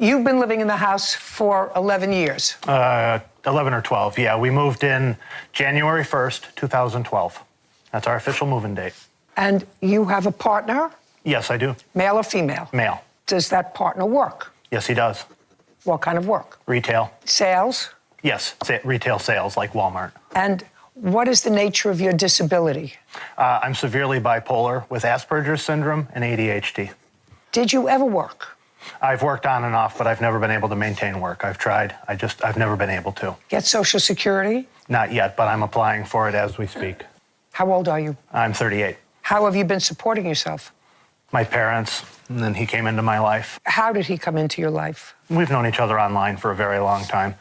You've been living in the house for 11 years. 11 or 12, yeah. We moved in January 1st, 2012. That's our official move-in date. And you have a partner? Yes, I do. Male or female? Male. Does that partner work? Yes, he does. What kind of work? Retail. Sales? Yes, retail sales like Walmart. And what is the nature of your disability? I'm severely bipolar with Asperger's syndrome and ADHD. Did you ever work? I've worked on and off, but I've never been able to maintain work. I've tried. I've never been able to. Get Social Security? Not yet, but I'm applying for it as we speak. How old are you? I'm 38. How have you been supporting yourself? My parents, and then he came into my life. How did he come into your life? We've known each other online for a very long time.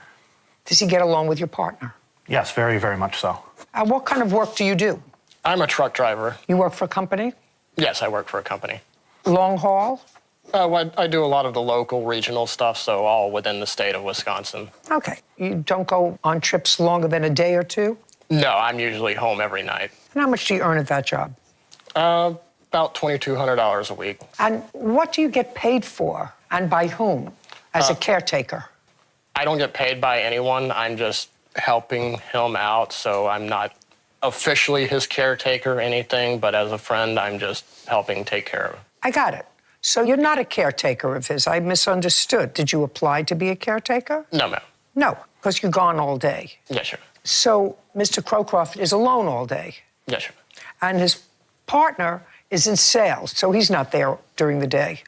Does he get along with your partner? Yes, very, very much so. What kind of work do you do? I'm a truck driver. You work for a company? Yes, I work for a company. Long haul? I do a lot of the local, regional stuff, so all within the state of Wisconsin. Okay. You don't go on trips longer than a day or two? No, I'm usually home every night. And how much do you earn at that job? About $2,200 a week. And what do you get paid for, and by whom, as a caretaker? I don't get paid by anyone. I'm just helping him out, so I'm not officially his caretaker or anything, but as a friend, I'm just helping take care of him. I got it. So you're not a caretaker of his. I misunderstood. Did you apply to be a caretaker? No, ma'am. No, because you're gone all day. Yes, sir. So Mr. Crowcroft is alone all day. Yes, sir. And his partner is in sales, so he's not there during the day.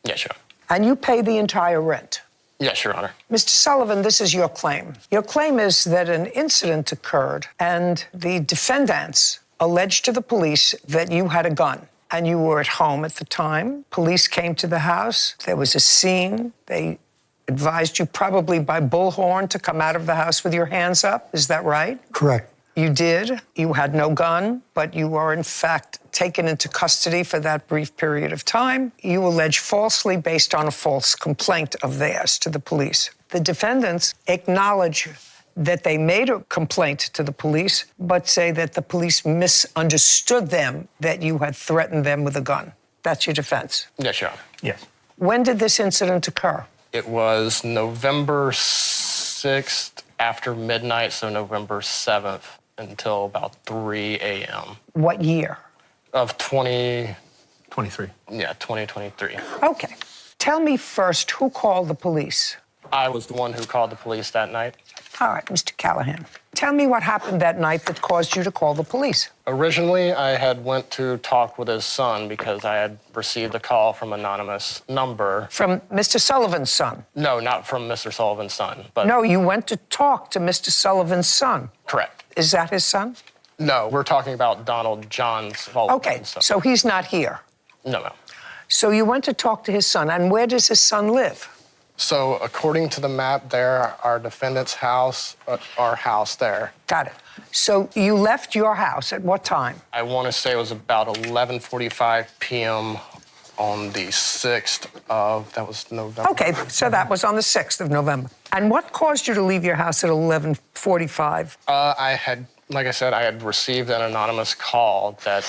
Yes, sir. And you pay the entire rent. Yes, Your Honor. Mr. Sullivan, this is your claim. Your claim is that an incident occurred and the defendants alleged to the police that you had a gun and you were at home at the time. Police came to the house. There was a scene. They advised you probably by bullhorn to come out of the house with your hands up. Is that right? Correct. You did. You had no gun, but you were, in fact, taken into custody for that brief period of time. You allege falsely based on a false complaint of theirs to the police. The defendants acknowledge that they made a complaint to the police, but say that the police misunderstood them, that you had threatened them with a gun. That's your defense. Yes, Your Honor. Yes. When did this incident occur? It was November 6th after midnight, so November 7th until about 3 a.m. What year? Of 23. Yeah, 2023. Okay. Tell me first, who called the police? I was the one who called the police that night. All right, Mr. Callahan. Tell me what happened that night that caused you to call the police. Originally, I had went to talk with his son because I had received a call from an anonymous number. From Mr. Sullivan's son? No, not from Mr. Sullivan's son, but... No, you went to talk to Mr. Sullivan's son. Correct. Is that his son? No, we're talking about Donald John Sullivan. Okay, son. so he's not here. No, ma'am. So you went to talk to his son, and where does his son live? So according to the map there, our defendant's house, our house there. Got it. So you left your house at what time? I want to say it was about 11:45 p.m. on the 6th of, that was November. Okay, so that was on the 6th of November. And what caused you to leave your house at 11:45? I had, like I said, I had received an anonymous call that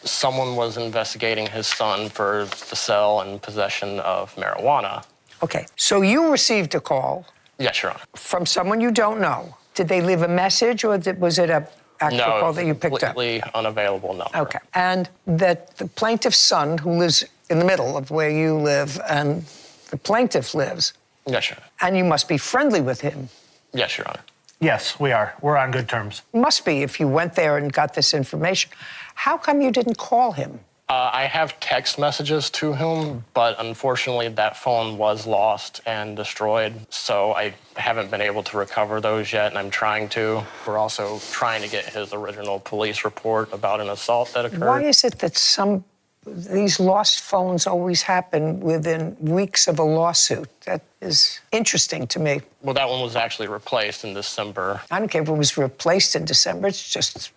someone was investigating his son for the sale and possession of marijuana. Okay, so you received a call Yes, Your Honor. from someone you don't know. Did they leave a message, or was it an actual call that you picked up? completely unavailable number. Okay. And that the plaintiff's son, who lives in the middle of where you live and the plaintiff lives, Yes, Your Honor. and you must be friendly with him. Yes, Your Honor. Yes, we are. We're on good terms. Must be if you went there and got this information. How come you didn't call him? I have text messages to him, but unfortunately that phone was lost and destroyed, so I haven't been able to recover those yet, and I'm trying to. We're also trying to get his original police report about an assault that occurred. Why is it that these lost phones always happen within weeks of a lawsuit? That is interesting to me. Well, that one was actually replaced in December. I don't care if it was replaced in December. It's just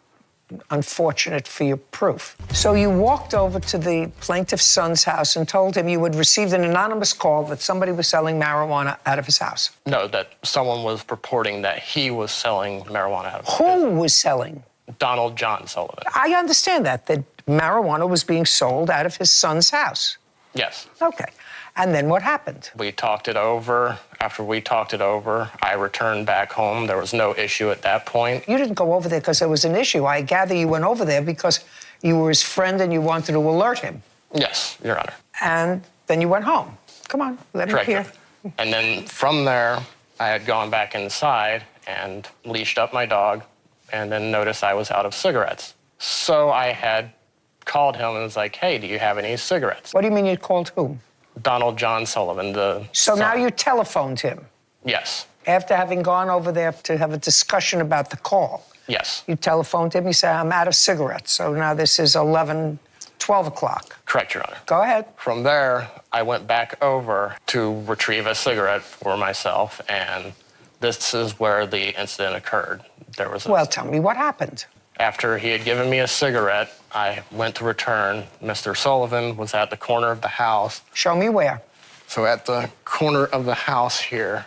unfortunate for your proof. So you walked over to the plaintiff's son's house and told him you had received an anonymous call that somebody was selling marijuana out of his house. No, that someone was purporting that he was selling marijuana out of his Who was selling? Donald John Sullivan. I understand that marijuana was being sold out of his son's house. Yes. Okay. And then what happened? We talked it over. After we talked it over, I returned back home. There was no issue at that point. You didn't go over there because there was an issue. I gather you went over there because you were his friend and you wanted to alert him. Yes, Your Honor. And then you went home. Come on, let me Correct. hear. And then from there, I had gone back inside and leashed up my dog and then noticed I was out of cigarettes. So I had called him and was like, hey, do you have any cigarettes? What do you mean you called whom? Donald John Sullivan, the So son. now you telephoned him Yes, after having gone over there to have a discussion about the call. yes, You telephoned him, you said, I'm out of cigarettes. So now this is 12 o'clock. correct, Your Honor. Go ahead. From there, I went back over to retrieve a cigarette for myself, and this is where the incident occurred. There was Well, tell me what happened. After he had given me a cigarette, I went to return. Mr. Sullivan was at the corner of the house. Show me where. So at the corner of the house here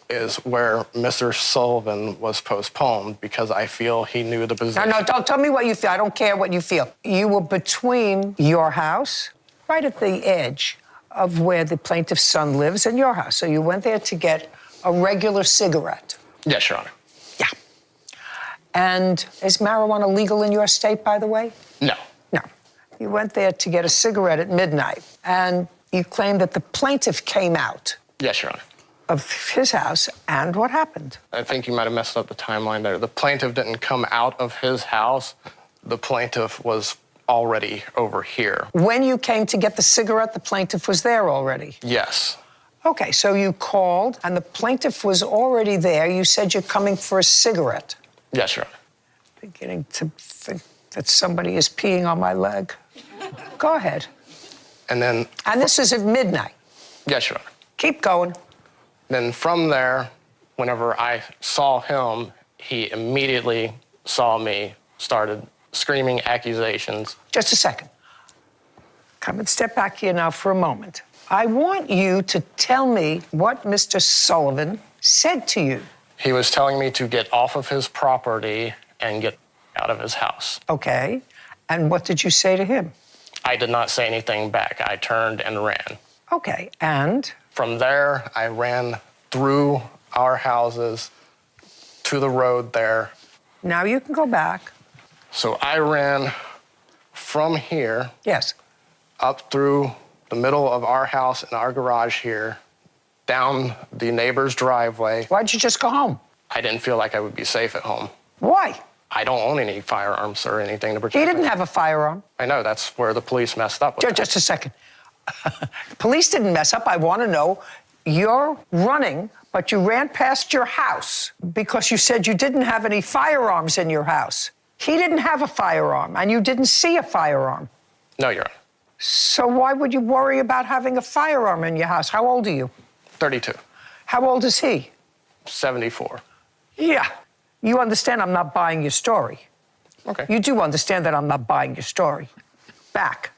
is where Mr. Sullivan was postponed because I feel he knew the position. No, don't tell me what you feel. I don't care what you feel. You were between your house, right at the edge of where the plaintiff's son lives, and your house. So you went there to get a regular cigarette. Yes, Your Honor. Yeah. And is marijuana legal in your state, by the way? No. No. You went there to get a cigarette at midnight, and you claim that the plaintiff came out Yes, Your Honor. of his house, and what happened? I think you might have messed up the timeline there. The plaintiff didn't come out of his house. The plaintiff was already over here. When you came to get the cigarette, the plaintiff was there already. Yes. Okay, so you called, and the plaintiff was already there. You said you're coming for a cigarette. Yes, Your Honor. Beginning to think that somebody is peeing on my leg. Go ahead. And then, And this is at midnight. yes, Your Honor. Keep going. Then from there, whenever I saw him, he immediately saw me, started screaming accusations. Just a second. Come and step back here now for a moment. I want you to tell me what Mr. Sullivan said to you. He was telling me to get off of his property and get out of his house. Okay. And what did you say to him? I did not say anything back. I turned and ran. Okay. And? From there, I ran through our houses to the road there. Now you can go back. So I ran from here Yes. up through the middle of our house and our garage here, down the neighbor's driveway. Why'd you just go home? I didn't feel like I would be safe at home. Why? I don't own any firearms or anything to protect He didn't me. have a firearm. I know, that's where the police messed up with that. Just a second. The police didn't mess up. I want to know, you're running, but you ran past your house because you said you didn't have any firearms in your house. He didn't have a firearm, and you didn't see a firearm. No, Your Honor. So why would you worry about having a firearm in your house? How old are you? 32. How old is he? 74. Yeah. You understand I'm not buying your story. Okay. You do understand that I'm not buying your story. Back.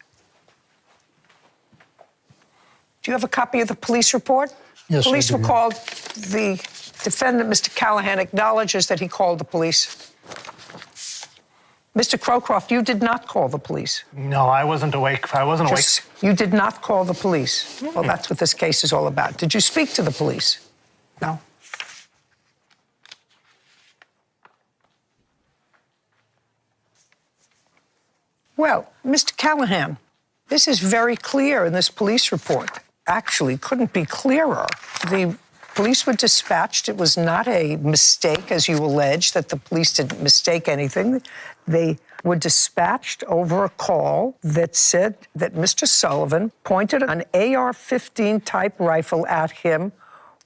Do you have a copy of the police report? Yes, I Police do. were called. The defendant, Mr. Callahan, acknowledges that he called the police. Mr. Crowcroft, you did not call the police. No, I wasn't awake. I wasn't awake. You did not call the police. Well, that's what this case is all about. Did you speak to the police? No. Well, Mr. Callahan, this is very clear in this police report. Actually, couldn't be clearer. The police were dispatched. It was not a mistake, as you allege, that the police didn't mistake anything. They were dispatched over a call that said that Mr. Sullivan pointed an AR-15 type rifle at him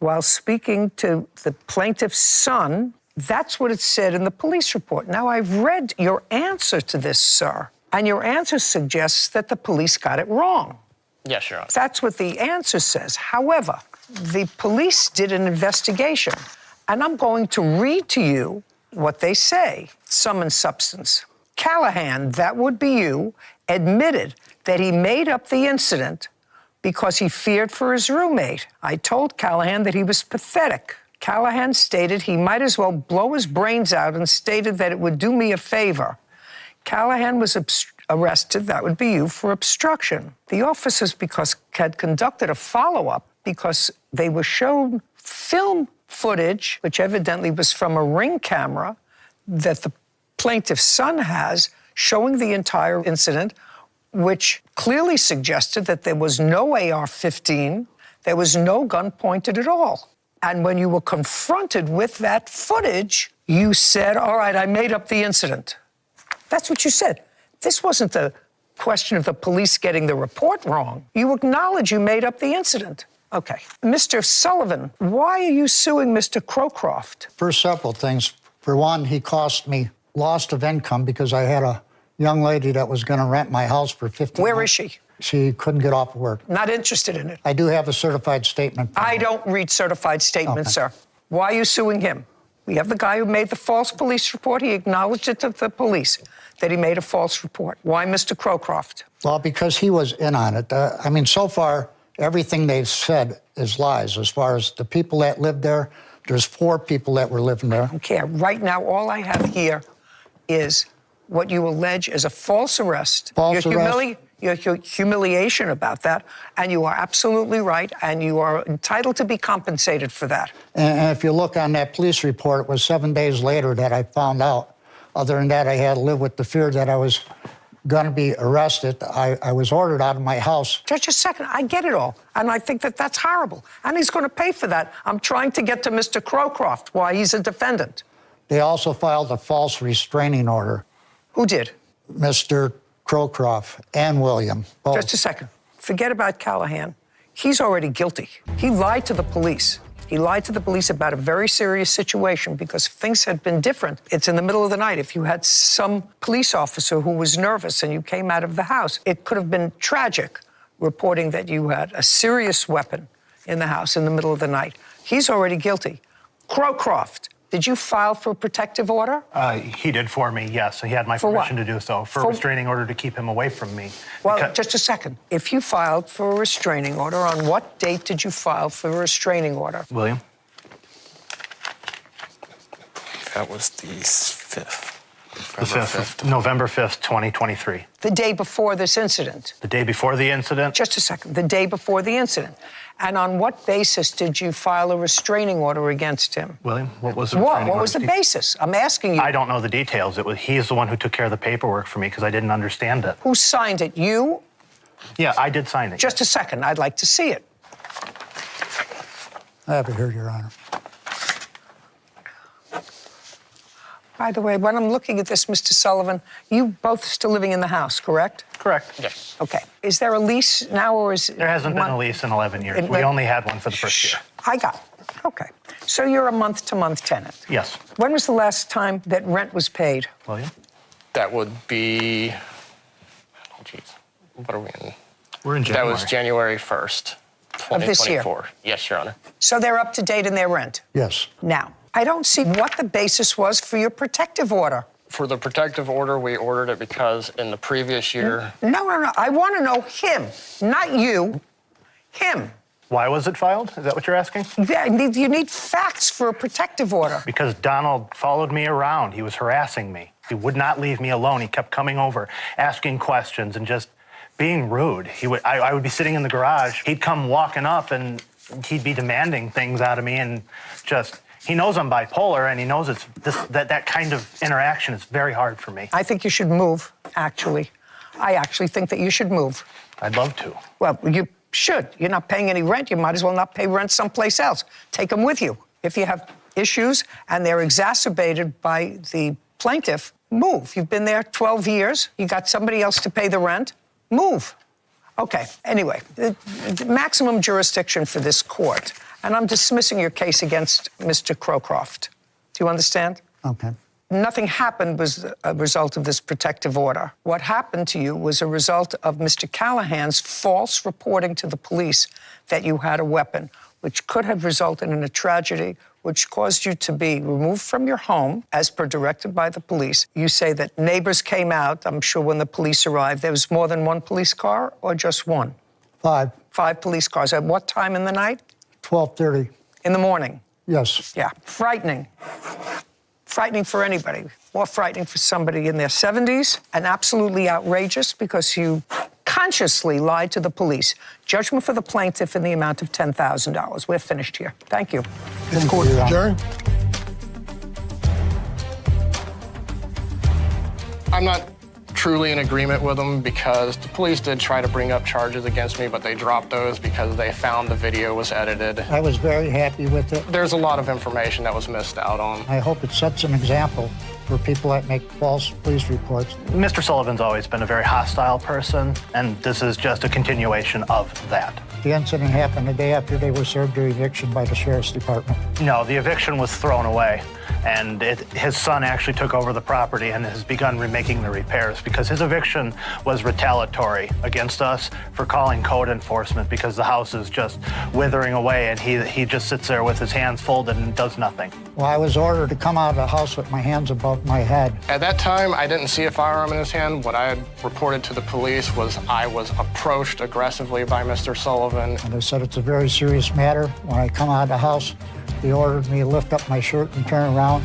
while speaking to the plaintiff's son. That's what it said in the police report. Now, I've read your answer to this, sir, and your answer suggests that the police got it wrong. Yes, Your Honor. That's what the answer says. However, the police did an investigation, and I'm going to read to you what they say, sum and substance. Callahan, that would be you, admitted that he made up the incident because he feared for his roommate. I told Callahan that he was pathetic. Callahan stated he might as well blow his brains out and stated that it would do me a favor. Callahan was arrested, that would be you, for obstruction. The officers, because had conducted a follow-up, because they were shown film footage, which evidently was from a Ring camera that the plaintiff's son has, showing the entire incident, which clearly suggested that there was no AR-15, there was no gun pointed at all. And when you were confronted with that footage, you said, all right, I made up the incident. That's what you said. This wasn't the question of the police getting the report wrong. You acknowledge you made up the incident. Okay. Mr. Sullivan, why are you suing Mr. Crowcroft? For several things. For one, he cost me loss of income because I had a young lady that was going to rent my house for 15 Where months. is she? She couldn't get off of work. Not interested in it. I do have a certified statement. I don't read certified statements, Okay. sir. Why are you suing him? We have the guy who made the false police report. He acknowledged it to the police that he made a false report. Why Mr. Crowcroft? Well, because he was in on it. I mean, so far, everything they've said is lies. As far as the people that lived there, there's 4 people that were living there. Okay, right now, all I have here is what you allege is a false arrest. False arrest. Your humiliation about that, and you are absolutely right, and you are entitled to be compensated for that. And if you look on that police report, it was 7 days later that I found out. Other than that, I had to live with the fear that I was going to be arrested. I was ordered out of my house. Just a second, I get it all, and I think that that's horrible, and he's going to pay for that. I'm trying to get to Mr. Crowcroft, why he's a defendant. They also filed a false restraining order. Who did? Mr. Crowcroft and William, both. Just a second. Forget about Callahan. He's already guilty. He lied to the police. He lied to the police about a very serious situation because if things had been different, it's in the middle of the night. If you had some police officer who was nervous and you came out of the house, it could have been tragic, reporting that you had a serious weapon in the house in the middle of the night. He's already guilty. Crowcroft, did you file for a protective order? He did for me, yes. He had my For what? permission to do so, for a restraining order to keep him away from me. Well, Because- just a second. If you filed for a restraining order, on what date did you file for a restraining order? William? That was the 5th. The 5th, November 5th, 2023. The day before this incident. The day before the incident. Just a second. The day before the incident. And on what basis did you file a restraining order against him? William, what was the What? restraining What was the order? basis? I'm asking you. I don't know the details. He's the one who took care of the paperwork for me because I didn't understand it. Who signed it? You? Yeah, I did sign it. Just a second. I'd like to see it. I have it here, Your Honor. By the way, when I'm looking at this, Mr. Sullivan, you both still living in the house, correct? Correct. Yes. Okay. Is there a lease now, or is There hasn't been a lease in 11 years. It- We only had one for the first year. I got it. Okay. So you're a month-to-month tenant. Yes. When was the last time that rent was paid? William? That would be, oh geez, what are we in? We're in That January. was January 1st, Of this year? 2024. Yes, Your Honor. So they're up to date in their rent. Yes. Now, I don't see what the basis was for your protective order. For the protective order, we ordered it because in the previous year, No. I want to know him, not you. Him. Why was it filed? Is that what you're asking? Yeah, you need facts for a protective order. Because Donald followed me around. He was harassing me. He would not leave me alone. He kept coming over, asking questions, and just being rude. I would be sitting in the garage. He'd come walking up, and he'd be demanding things out of me, and just... He knows I'm bipolar, and he knows that kind of interaction is very hard for me. I think you should move, actually. I actually think that you should move. I'd love to. Well, you should. You're not paying any rent. You might as well not pay rent someplace else. Take them with you. If you have issues and they're exacerbated by the plaintiff, move. You've been there 12 years. You got somebody else to pay the rent. Move. Okay, anyway, the maximum jurisdiction for this court, and I'm dismissing your case against Mr. Crowcroft. Do you understand? Okay. Nothing happened was a result of this protective order. What happened to you was a result of Mr. Callahan's false reporting to the police that you had a weapon, which could have resulted in a tragedy, which caused you to be removed from your home, as per directed by the police. You say that neighbors came out, I'm sure when the police arrived. There was more than one police car or just one? 5. 5 police cars. At what time in the night? 12:30. In the morning? Yes. Yeah. Frightening. Frightening for anybody. More frightening for somebody in their 70s, and absolutely outrageous because you consciously lied to the police. Judgment for the plaintiff in the amount of $10,000. We're finished here. Thank you. This court is adjourned. I'm not truly in agreement with them because the police did try to bring up charges against me, but they dropped those because they found the video was edited. I was very happy with it. There's a lot of information that was missed out on. I hope it sets an example for people that make false police reports. Mr. Sullivan's always been a very hostile person, and this is just a continuation of that. The incident happened the day after they were served their eviction by the sheriff's department. No, the eviction was thrown away, and his son actually took over the property and has begun remaking the repairs because his eviction was retaliatory against us for calling code enforcement because the house is just withering away, and he just sits there with his hands folded and does nothing. Well, I was ordered to come out of the house with my hands above my head. At that time, I didn't see a firearm in his hand. What I had reported to the police was I was approached aggressively by Mr. Sullivan. And they said it's a very serious matter. When I come out of the house, they ordered me to lift up my shirt and turn around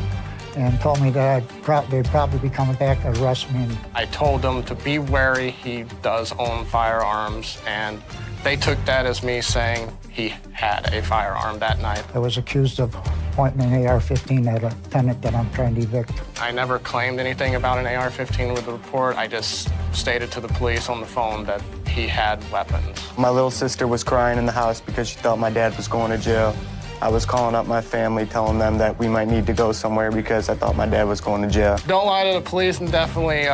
and told me that they'd probably be coming back to arrest me. I told them to be wary. He does own firearms, and they took that as me saying he had a firearm that night. I was accused of pointing an AR-15 at a tenant that I'm trying to evict. I never claimed anything about an AR-15 with the report. I just stated to the police on the phone that he had weapons. My little sister was crying in the house because she thought my dad was going to jail. I was calling up my family, telling them that we might need to go somewhere because I thought my dad was going to jail. Don't lie to the police, and definitely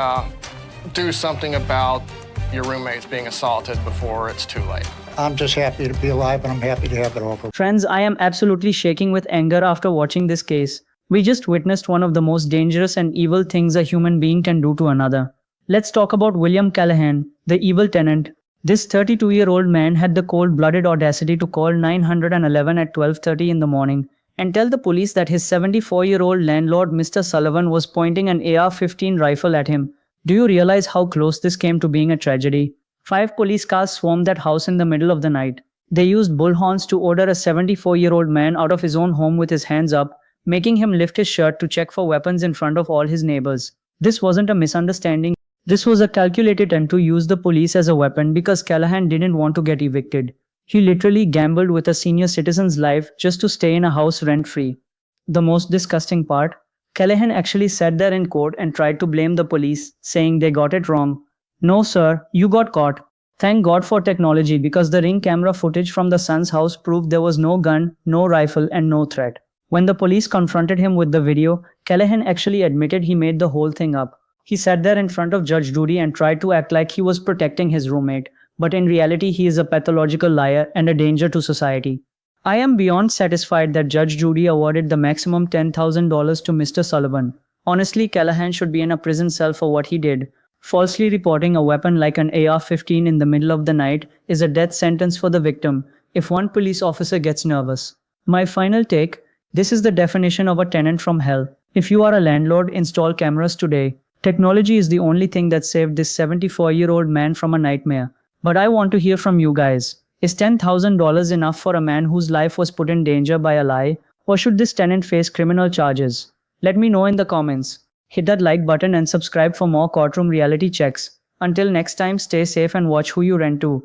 do something about your roommates being assaulted before it's too late. I'm just happy to be alive, and I'm happy to have it over. Friends, I am absolutely shaking with anger after watching this case. We just witnessed one of the most dangerous and evil things a human being can do to another. Let's talk about William Callahan, the evil tenant. This 32-year-old man had the cold-blooded audacity to call 911 at 12:30 in the morning and tell the police that his 74-year-old landlord, Mr. Sullivan, was pointing an AR-15 rifle at him. Do you realize how close this came to being a tragedy? 5 police cars swarmed that house in the middle of the night. They used bullhorns to order a 74-year-old man out of his own home with his hands up, making him lift his shirt to check for weapons in front of all his neighbors. This wasn't a misunderstanding. This was a calculated attempt to use the police as a weapon because Callahan didn't want to get evicted. He literally gambled with a senior citizen's life just to stay in a house rent-free. The most disgusting part, Callahan actually sat there in court and tried to blame the police, saying they got it wrong. No sir, you got caught. Thank God for technology because the ring camera footage from the son's house proved there was no gun, no rifle, and no threat. When the police confronted him with the video, Callahan actually admitted he made the whole thing up. He sat there in front of Judge Judy and tried to act like he was protecting his roommate, but in reality he is a pathological liar and a danger to society. I am beyond satisfied that Judge Judy awarded the maximum $10,000 to Mr. Sullivan. Honestly, Callahan should be in a prison cell for what he did. Falsely reporting a weapon like an AR-15 in the middle of the night is a death sentence for the victim if one police officer gets nervous. My final take, this is the definition of a tenant from hell. If you are a landlord, install cameras today. Technology is the only thing that saved this 74-year-old man from a nightmare. But I want to hear from you guys. Is $10,000 enough for a man whose life was put in danger by a lie? Or should this tenant face criminal charges? Let me know in the comments. Hit that like button and subscribe for more courtroom reality checks. Until next time, stay safe and watch who you rent to.